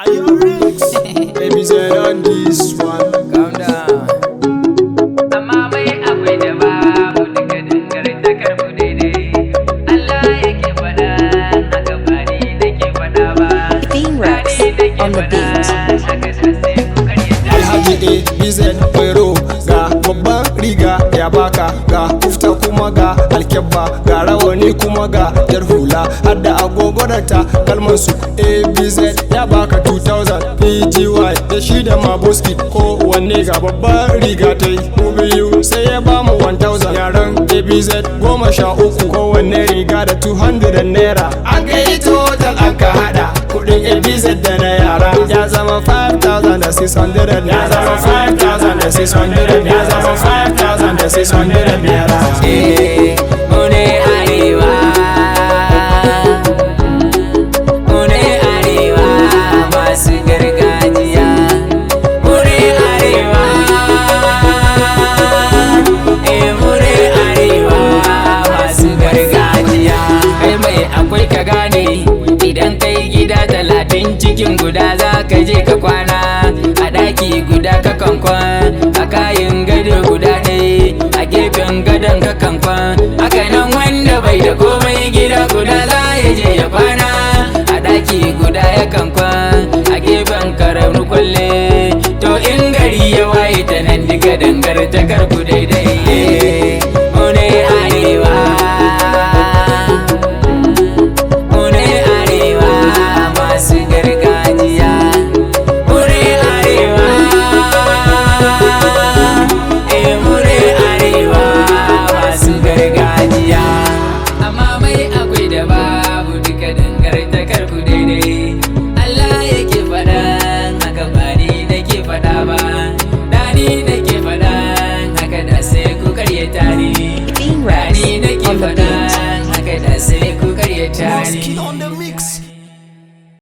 Are you Ricks? Baby said on this one. Calm down. Amma mai akwai da babu duka dangantakar mu daidai. Allah yake faɗa haka ba ni nake faɗa ba. Lyrical on the beat. Haka sai ku karyata. Alhaji ABZ Kwero ga babban riga ya baka ga kufta kuma ga alkyabba ga rawani kuma ga jar hula har da agogo da ta kalmar su ABZ ya baka 2000 PGY da shi da maboski ko wanne ga babban riga ta yi mu biyu sai ya bamu 1000 yaran ABZ 13 ko wanne riga da 200 naira an kai total an ka hada kudin ABZ da na yara ya zama 5600 ya zama 5600 ya zama 5600 naira. Mu ne arewa. Mu ne arewa masu gargajiya. Mu ne arewa. Mu ne arewa masu gargajiya. Kai mai akwai ka gane idan kai gida 30 cikin guda za ka je ka kwana a ɗaki guda ka kankwan a kayan gado guda ɗaya a gefen gadon ka kankwan haka nan wanda bai da komai gida guda za ya je ya kwana a ɗaki guda ya kankwan a gefen karamin kwalle to in gari ya waye ta nan duka dangantakar ku daidai. Mu ne arewa. Mu ne arewa masu gargajiya. Mu ne arewa. Mu ne arewa masu gargajiya. Amma mai akwai da babu duka dangantakar ku daidai. Allah yake faɗa haka ba ni nake faɗa ba. Da ni nake faɗa haka da sai ku karyata ni.